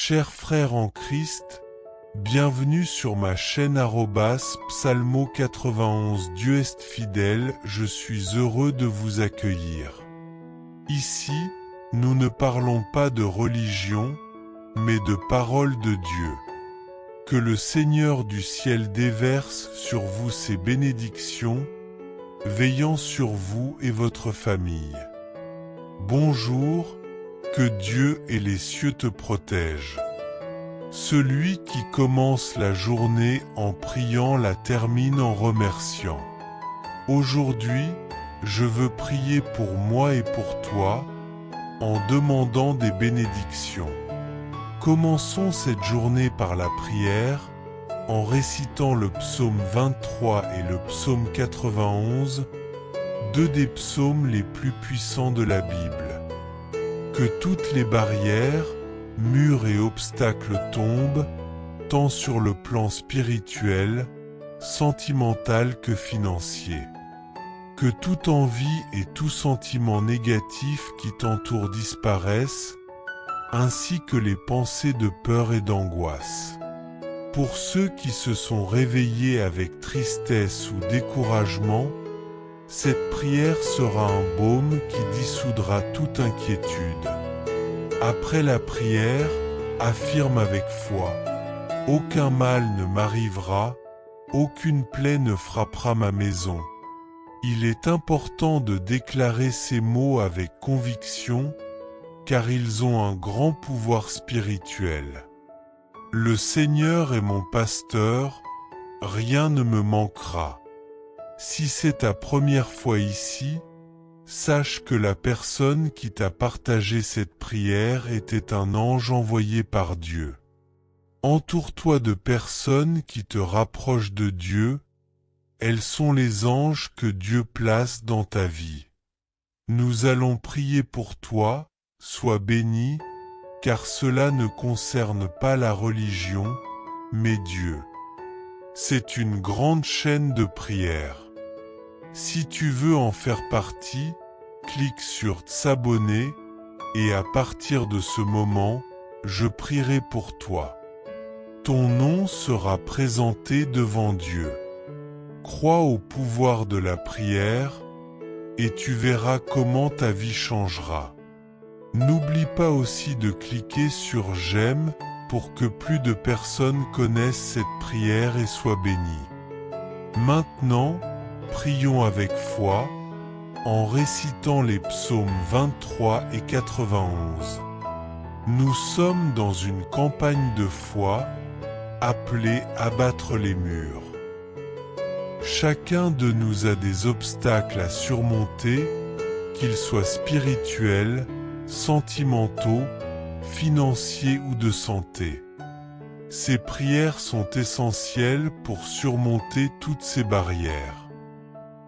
Chers frères en Christ, bienvenue sur ma chaîne Psalmo 91. Dieu est fidèle, je suis heureux de vous accueillir. Ici, nous ne parlons pas de religion, mais de parole de Dieu. Que le Seigneur du ciel déverse sur vous ses bénédictions, veillant sur vous et votre famille. Bonjour, que Dieu et les cieux te protègent. Celui qui commence la journée en priant la termine en remerciant. Aujourd'hui, je veux prier pour moi et pour toi, en demandant des bénédictions. Commençons cette journée par la prière, en récitant le psaume 23 et le psaume 91, deux des psaumes les plus puissants de la Bible. Que toutes les barrières, murs et obstacles tombent, tant sur le plan spirituel, sentimental que financier. Que toute envie et tout sentiment négatif qui t'entoure disparaissent, ainsi que les pensées de peur et d'angoisse. Pour ceux qui se sont réveillés avec tristesse ou découragement, cette prière sera un baume qui dissoudra toute inquiétude. Après la prière, affirme avec foi, « Aucun mal ne m'arrivera, aucune plaie ne frappera ma maison. » Il est important de déclarer ces mots avec conviction, car ils ont un grand pouvoir spirituel. Le Seigneur est mon pasteur, rien ne me manquera. Si c'est ta première fois ici, sache que la personne qui t'a partagé cette prière était un ange envoyé par Dieu. Entoure-toi de personnes qui te rapprochent de Dieu, elles sont les anges que Dieu place dans ta vie. Nous allons prier pour toi, sois béni, car cela ne concerne pas la religion, mais Dieu. C'est une grande chaîne de prière. Si tu veux en faire partie, clique sur s'abonner et à partir de ce moment, je prierai pour toi. Ton nom sera présenté devant Dieu. Crois au pouvoir de la prière et tu verras comment ta vie changera. N'oublie pas aussi de cliquer sur j'aime pour que plus de personnes connaissent cette prière et soient bénies. Maintenant, prions avec foi, en récitant les psaumes 23 et 91. Nous sommes dans une campagne de foi, appelée à battre les murs. Chacun de nous a des obstacles à surmonter, qu'ils soient spirituels, sentimentaux, financiers ou de santé. Ces prières sont essentielles pour surmonter toutes ces barrières.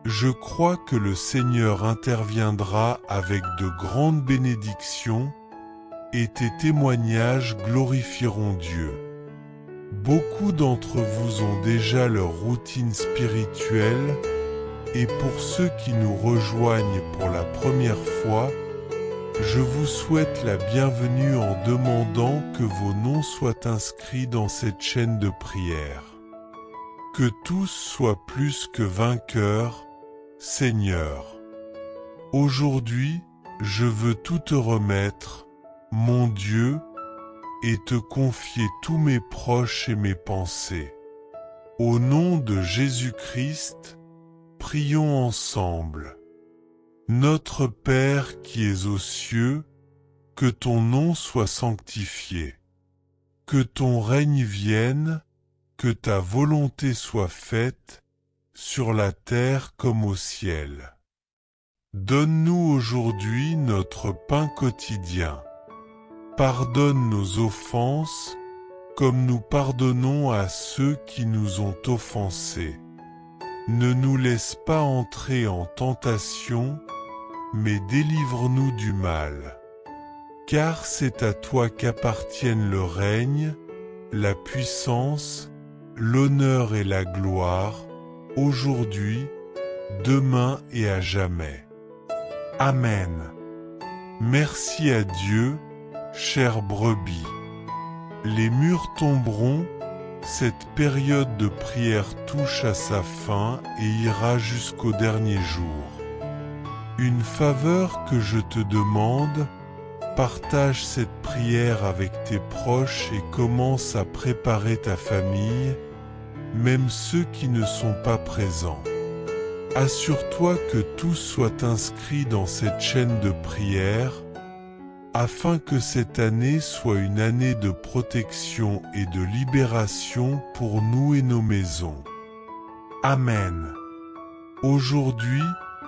Je crois que le Seigneur interviendra avec de grandes bénédictions et tes témoignages glorifieront Dieu. Beaucoup d'entre vous ont déjà leur routine spirituelle et pour ceux qui nous rejoignent pour la première fois, je vous souhaite la bienvenue en demandant que vos noms soient inscrits dans cette chaîne de prière. Que tous soient plus que vainqueurs, Seigneur. Aujourd'hui, je veux tout te remettre, mon Dieu, et te confier tous mes proches et mes pensées. Au nom de Jésus-Christ, prions ensemble. Notre Père qui es aux cieux, que ton nom soit sanctifié. Que ton règne vienne, que ta volonté soit faite, sur la terre comme au ciel. Donne-nous aujourd'hui notre pain quotidien. Pardonne nos offenses, comme nous pardonnons à ceux qui nous ont offensés. Ne nous laisse pas entrer en tentation, mais délivre-nous du mal. Car c'est à toi qu'appartiennent le règne, la puissance, l'honneur et la gloire, aujourd'hui, demain et à jamais. Amen. Merci à Dieu, chère brebis. Les murs tomberont, cette période de prière touche à sa fin et ira jusqu'au dernier jour. Une faveur que je te demande, partage cette prière avec tes proches et commence à préparer ta famille, même ceux qui ne sont pas présents. Assure-toi que tous soient inscrits dans cette chaîne de prière, afin que cette année soit une année de protection et de libération pour nous et nos maisons. Amen. Aujourd'hui,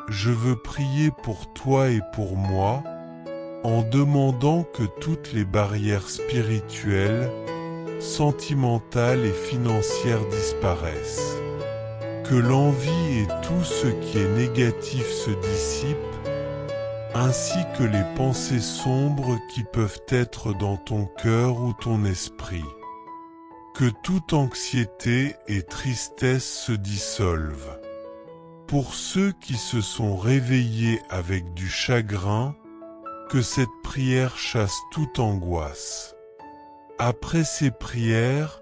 je veux prier pour toi et pour moi, en demandant que toutes les barrières spirituelles, sentimentales et financières disparaissent. Que l'envie et tout ce qui est négatif se dissipent, ainsi que les pensées sombres qui peuvent être dans ton cœur ou ton esprit. Que toute anxiété et tristesse se dissolvent. Pour ceux qui se sont réveillés avec du chagrin, que cette prière chasse toute angoisse. Après ces prières,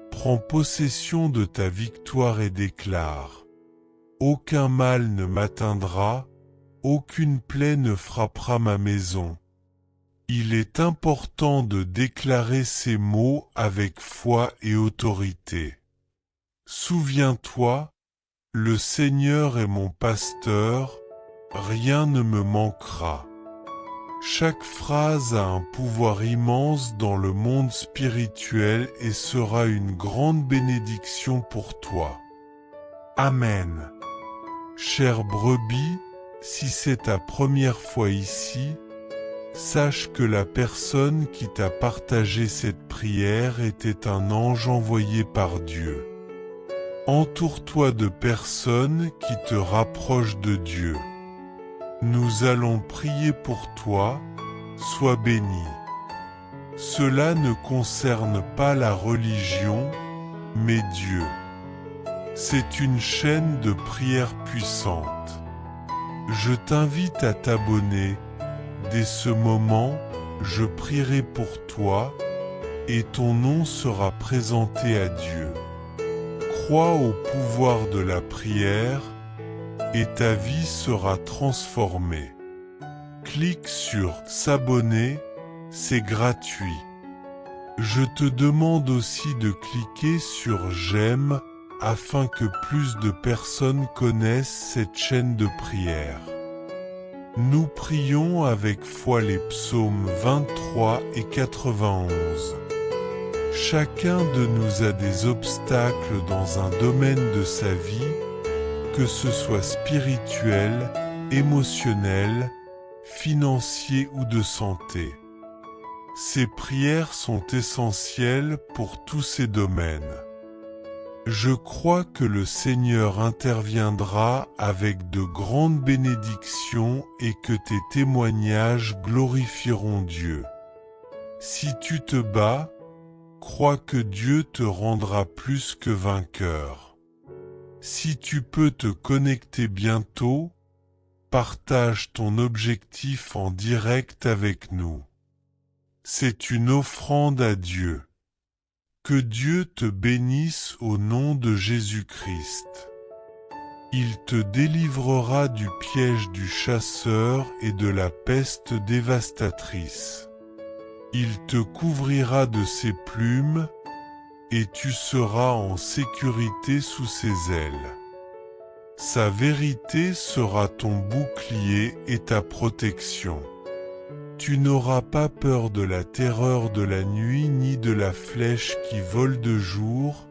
prends possession de ta victoire et déclare : aucun mal ne m'atteindra, aucune plaie ne frappera ma maison. Il est important de déclarer ces mots avec foi et autorité. Souviens-toi, le Seigneur est mon pasteur, rien ne me manquera. Chaque phrase a un pouvoir immense dans le monde spirituel et sera une grande bénédiction pour toi. Amen. Chère brebis, si c'est ta première fois ici, sache que la personne qui t'a partagé cette prière était un ange envoyé par Dieu. Entoure-toi de personnes qui te rapprochent de Dieu. Nous allons prier pour toi, sois béni. Cela ne concerne pas la religion, mais Dieu. C'est une chaîne de prière puissante. Je t'invite à t'abonner. Dès ce moment, je prierai pour toi, et ton nom sera présenté à Dieu. Crois au pouvoir de la prière, et ta vie sera transformée. Clique sur « S'abonner », c'est gratuit. Je te demande aussi de cliquer sur « J'aime » afin que plus de personnes connaissent cette chaîne de prière. Nous prions avec foi les psaumes 23 et 91. Chacun de nous a des obstacles dans un domaine de sa vie, que ce soit spirituel, émotionnel, financier ou de santé. Ces prières sont essentielles pour tous ces domaines. Je crois que le Seigneur interviendra avec de grandes bénédictions et que tes témoignages glorifieront Dieu. Si tu te bats, crois que Dieu te rendra plus que vainqueur. Si tu peux te connecter bientôt, partage ton objectif en direct avec nous. C'est une offrande à Dieu. Que Dieu te bénisse au nom de Jésus-Christ. Il te délivrera du piège du chasseur et de la peste dévastatrice. Il te couvrira de ses plumes, et tu seras en sécurité sous ses ailes. Sa vérité sera ton bouclier et ta protection. Tu n'auras pas peur de la terreur de la nuit, ni de la flèche qui vole de jour,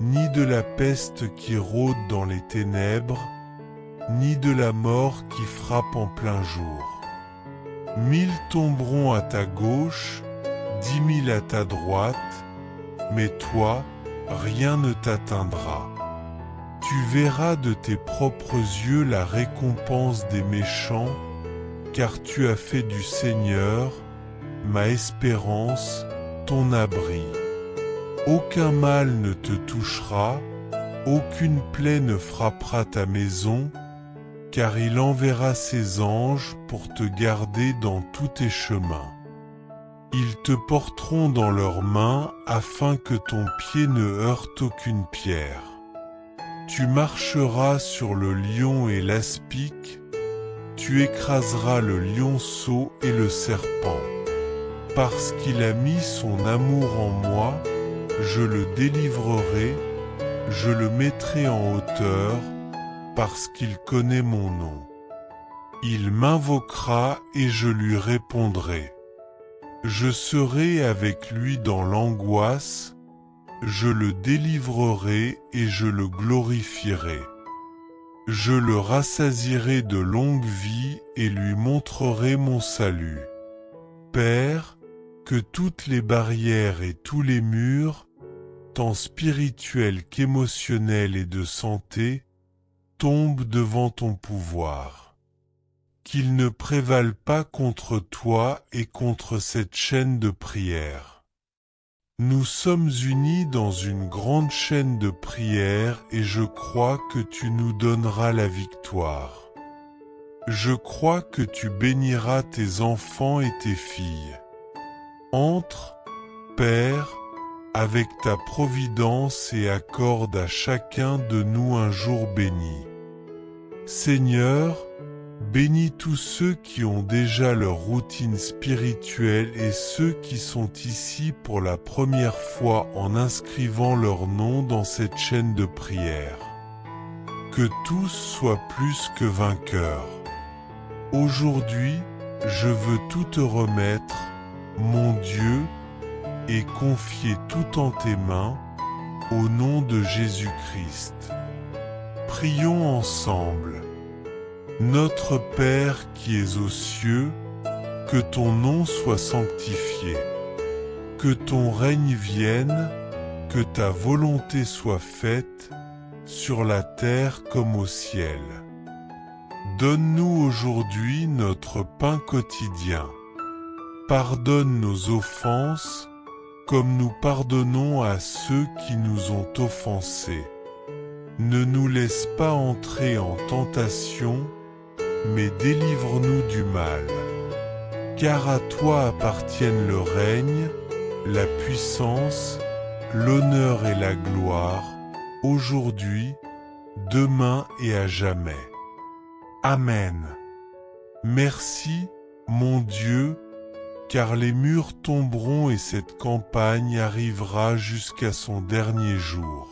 ni de la peste qui rôde dans les ténèbres, ni de la mort qui frappe en plein jour. 1000 tomberont à ta gauche, 10 000 à ta droite, mais toi, rien ne t'atteindra. Tu verras de tes propres yeux la récompense des méchants, car tu as fait du Seigneur, ma espérance, ton abri. Aucun mal ne te touchera, aucune plaie ne frappera ta maison, car il enverra ses anges pour te garder dans tous tes chemins. Ils te porteront dans leurs mains afin que ton pied ne heurte aucune pierre. Tu marcheras sur le lion et l'aspic, tu écraseras le lionceau et le serpent. Parce qu'il a mis son amour en moi, je le délivrerai, je le mettrai en hauteur, parce qu'il connaît mon nom. Il m'invoquera et je lui répondrai. Je serai avec lui dans l'angoisse, je le délivrerai et je le glorifierai. Je le rassasierai de longue vie et lui montrerai mon salut. Père, que toutes les barrières et tous les murs, tant spirituels qu'émotionnels et de santé, tombent devant ton pouvoir. Qu'ils ne prévalent pas contre toi et contre cette chaîne de prière. Nous sommes unis dans une grande chaîne de prière et je crois que tu nous donneras la victoire. Je crois que tu béniras tes enfants et tes filles. Entre, Père, avec ta providence et accorde à chacun de nous un jour béni. Seigneur, bénis tous ceux qui ont déjà leur routine spirituelle et ceux qui sont ici pour la première fois en inscrivant leur nom dans cette chaîne de prière. Que tous soient plus que vainqueurs. Aujourd'hui, je veux tout te remettre, mon Dieu, et confier tout en tes mains, au nom de Jésus-Christ. Prions ensemble. Notre Père qui es aux cieux, que ton nom soit sanctifié, que ton règne vienne, que ta volonté soit faite, sur la terre comme au ciel. Donne-nous aujourd'hui notre pain quotidien. Pardonne nos offenses, comme nous pardonnons à ceux qui nous ont offensés. Ne nous laisse pas entrer en tentation, mais délivre-nous du mal. Car à toi appartiennent le règne, la puissance, l'honneur et la gloire, aujourd'hui, demain et à jamais. Amen. Merci, mon Dieu, car les murs tomberont et cette campagne arrivera jusqu'à son dernier jour.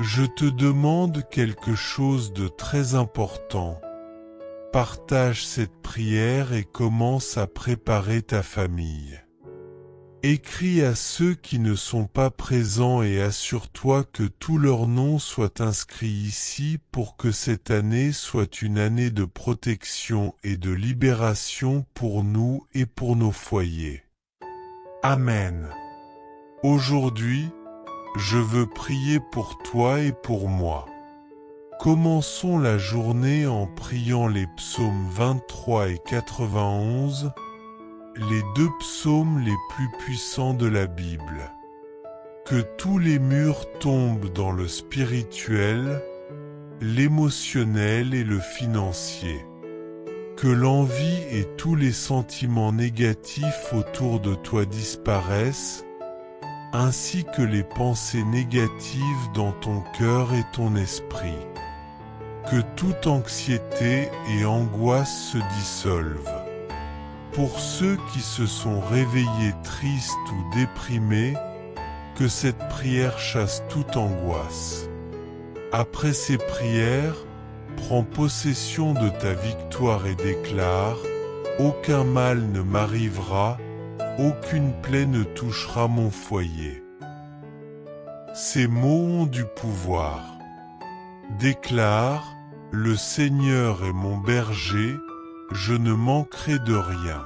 Je te demande quelque chose de très important. Partage cette prière et commence à préparer ta famille. Écris à ceux qui ne sont pas présents et assure-toi que tous leurs noms soient inscrits ici pour que cette année soit une année de protection et de libération pour nous et pour nos foyers. Amen. Aujourd'hui, je veux prier pour toi et pour moi. Commençons la journée en priant les psaumes 23 et 91, les deux psaumes les plus puissants de la Bible. Que tous les murs tombent dans le spirituel, l'émotionnel et le financier. Que l'envie et tous les sentiments négatifs autour de toi disparaissent, ainsi que les pensées négatives dans ton cœur et ton esprit. Que toute anxiété et angoisse se dissolvent. Pour ceux qui se sont réveillés tristes ou déprimés, que cette prière chasse toute angoisse. Après ces prières, prends possession de ta victoire et déclare « Aucun mal ne m'arrivera, aucune plaie ne touchera mon foyer. » Ces mots ont du pouvoir. Déclare « Le Seigneur est mon berger, je ne manquerai de rien. »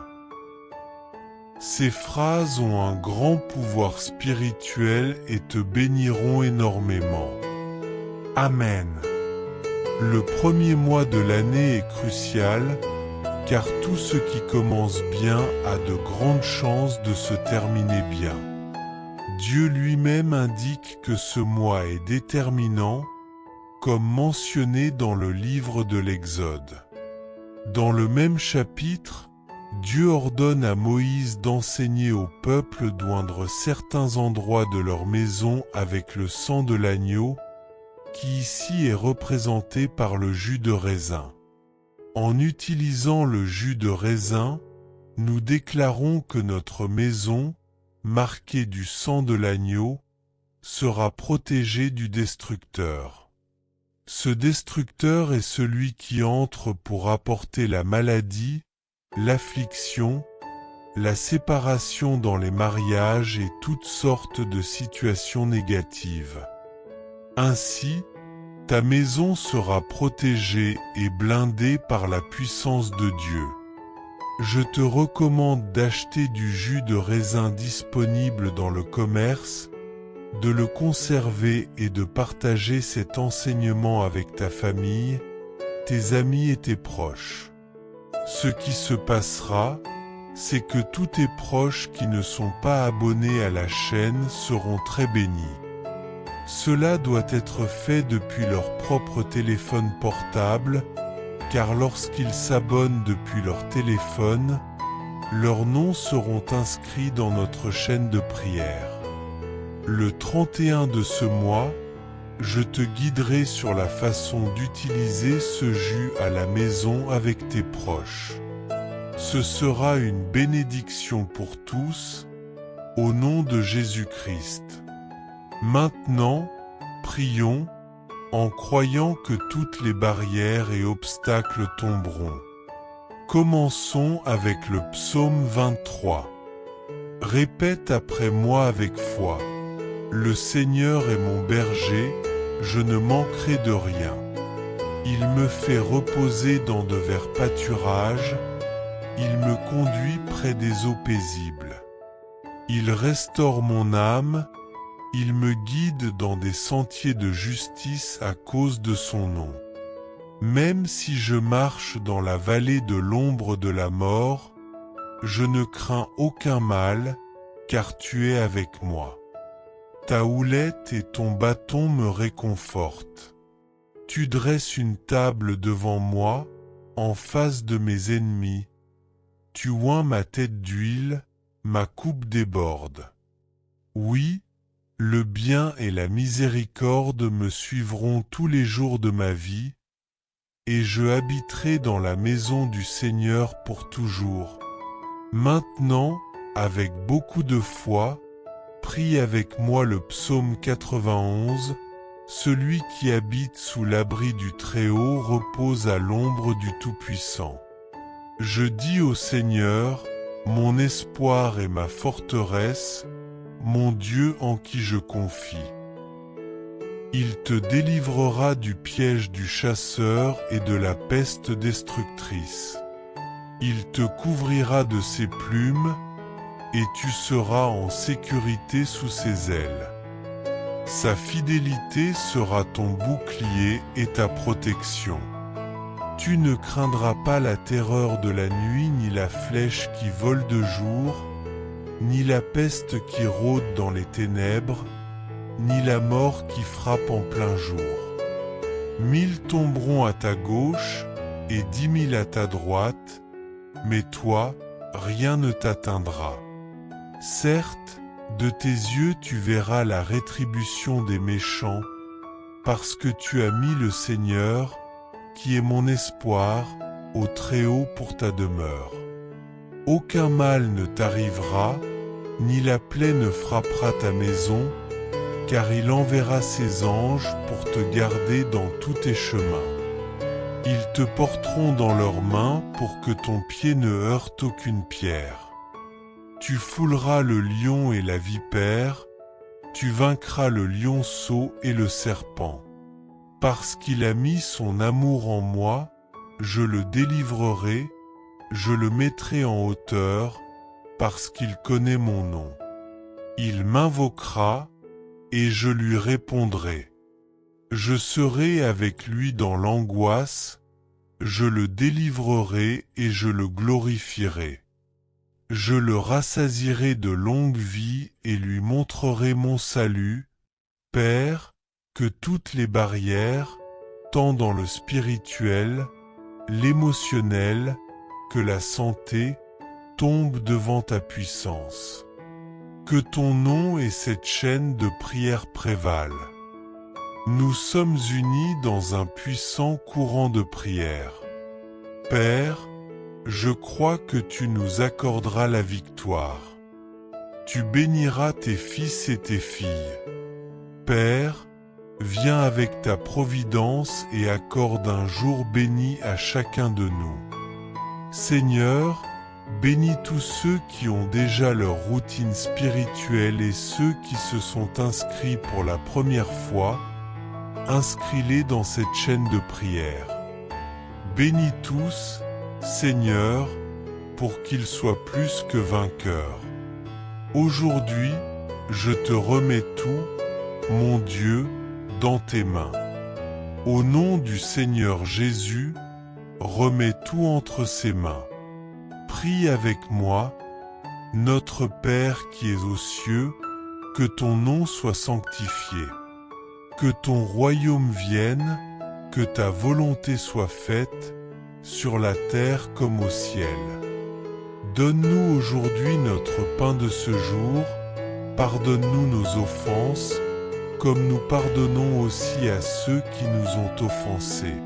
Ces phrases ont un grand pouvoir spirituel et te béniront énormément. Amen. Le premier mois de l'année est crucial, car tout ce qui commence bien a de grandes chances de se terminer bien. Dieu lui-même indique que ce mois est déterminant, comme mentionné dans le livre de l'Exode. Dans le même chapitre, Dieu ordonne à Moïse d'enseigner au peuple d'oindre certains endroits de leur maison avec le sang de l'agneau, qui ici est représenté par le jus de raisin. En utilisant le jus de raisin, nous déclarons que notre maison, marquée du sang de l'agneau, sera protégée du destructeur. Ce destructeur est celui qui entre pour apporter la maladie, l'affliction, la séparation dans les mariages et toutes sortes de situations négatives. Ainsi, ta maison sera protégée et blindée par la puissance de Dieu. Je te recommande d'acheter du jus de raisin disponible dans le commerce, de le conserver et de partager cet enseignement avec ta famille, tes amis et tes proches. Ce qui se passera, c'est que tous tes proches qui ne sont pas abonnés à la chaîne seront très bénis. Cela doit être fait depuis leur propre téléphone portable, car lorsqu'ils s'abonnent depuis leur téléphone, leurs noms seront inscrits dans notre chaîne de prière. Le 31 de ce mois, je te guiderai sur la façon d'utiliser ce jus à la maison avec tes proches. Ce sera une bénédiction pour tous, au nom de Jésus-Christ. Maintenant, prions, en croyant que toutes les barrières et obstacles tomberont. Commençons avec le psaume 23. Répète après moi avec foi. Le Seigneur est mon berger, je ne manquerai de rien. Il me fait reposer dans de verts pâturages, il me conduit près des eaux paisibles. Il restaure mon âme, il me guide dans des sentiers de justice à cause de son nom. Même si je marche dans la vallée de l'ombre de la mort, je ne crains aucun mal, car tu es avec moi. Ta houlette et ton bâton me réconfortent. Tu dresses une table devant moi, en face de mes ennemis. Tu oins ma tête d'huile, ma coupe déborde. Oui, le bien et la miséricorde me suivront tous les jours de ma vie, et je habiterai dans la maison du Seigneur pour toujours. Maintenant, avec beaucoup de foi, prie avec moi le psaume 91, celui qui habite sous l'abri du Très-Haut repose à l'ombre du Tout-Puissant. Je dis au Seigneur, mon espoir et ma forteresse, mon Dieu en qui je confie. Il te délivrera du piège du chasseur et de la peste destructrice. Il te couvrira de ses plumes, et tu seras en sécurité sous ses ailes. Sa fidélité sera ton bouclier et ta protection. Tu ne craindras pas la terreur de la nuit, ni la flèche qui vole de jour, ni la peste qui rôde dans les ténèbres, ni la mort qui frappe en plein jour. 1000 tomberont à ta gauche et 10 000 à ta droite, mais toi, rien ne t'atteindra. Certes, de tes yeux tu verras la rétribution des méchants, parce que tu as mis le Seigneur, qui est mon espoir, au Très-Haut pour ta demeure. Aucun mal ne t'arrivera, ni la plaie ne frappera ta maison, car il enverra ses anges pour te garder dans tous tes chemins. Ils te porteront dans leurs mains pour que ton pied ne heurte aucune pierre. Tu fouleras le lion et la vipère, tu vaincras le lionceau et le serpent. Parce qu'il a mis son amour en moi, je le délivrerai, je le mettrai en hauteur, parce qu'il connaît mon nom. Il m'invoquera, et je lui répondrai. Je serai avec lui dans l'angoisse, je le délivrerai et je le glorifierai. Je le rassasierai de longue vie et lui montrerai mon salut, Père, que toutes les barrières, tant dans le spirituel, l'émotionnel, que la santé, tombe devant ta puissance. Que ton nom et cette chaîne de prière prévalent. Nous sommes unis dans un puissant courant de prière. Père, je crois que tu nous accorderas la victoire. Tu béniras tes fils et tes filles. Père, viens avec ta providence et accorde un jour béni à chacun de nous. Seigneur, bénis tous ceux qui ont déjà leur routine spirituelle et ceux qui se sont inscrits pour la première fois. Inscris-les dans cette chaîne de prière. Bénis tous, Seigneur, pour qu'ils soient plus que vainqueurs. Aujourd'hui, je te remets tout, mon Dieu, dans tes mains. Au nom du Seigneur Jésus, remets tout entre ses mains. Prie avec moi, notre Père qui es aux cieux, que ton nom soit sanctifié. Que ton royaume vienne, que ta volonté soit faite, sur la terre comme au ciel. Donne-nous aujourd'hui notre pain de ce jour, pardonne-nous nos offenses, comme nous pardonnons aussi à ceux qui nous ont offensés.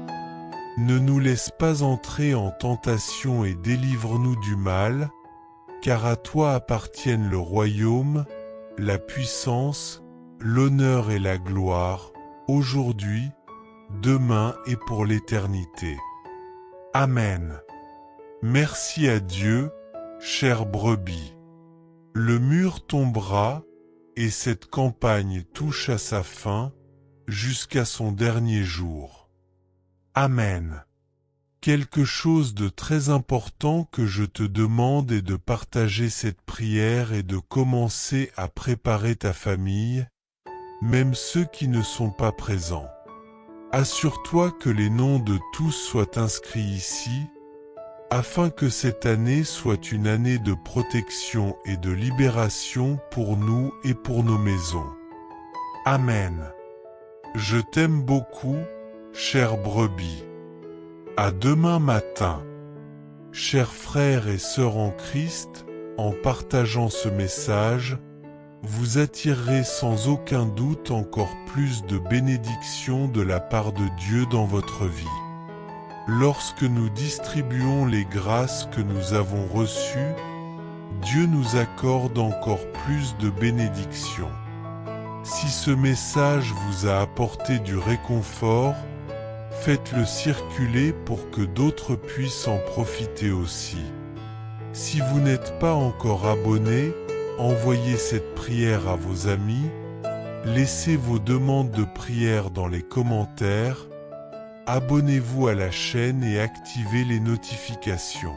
Ne nous laisse pas entrer en tentation et délivre-nous du mal, car à toi appartiennent le royaume, la puissance, l'honneur et la gloire, aujourd'hui, demain et pour l'éternité. Amen. Merci à Dieu, chère brebis. Le mur tombera, et cette campagne touche à sa fin, jusqu'à son dernier jour. Amen. Quelque chose de très important que je te demande est de partager cette prière et de commencer à préparer ta famille, même ceux qui ne sont pas présents. Assure-toi que les noms de tous soient inscrits ici, afin que cette année soit une année de protection et de libération pour nous et pour nos maisons. Amen. Je t'aime beaucoup, chère brebis. À demain matin. Chers frères et sœurs en Christ, en partageant ce message, vous attirerez sans aucun doute encore plus de bénédictions de la part de Dieu dans votre vie. Lorsque nous distribuons les grâces que nous avons reçues, Dieu nous accorde encore plus de bénédictions. Si ce message vous a apporté du réconfort, faites-le circuler pour que d'autres puissent en profiter aussi. Si vous n'êtes pas encore abonné, envoyez cette prière à vos amis, laissez vos demandes de prière dans les commentaires, abonnez-vous à la chaîne et activez les notifications.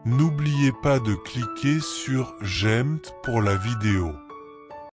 N'oubliez pas de cliquer sur « J'aime » pour la vidéo.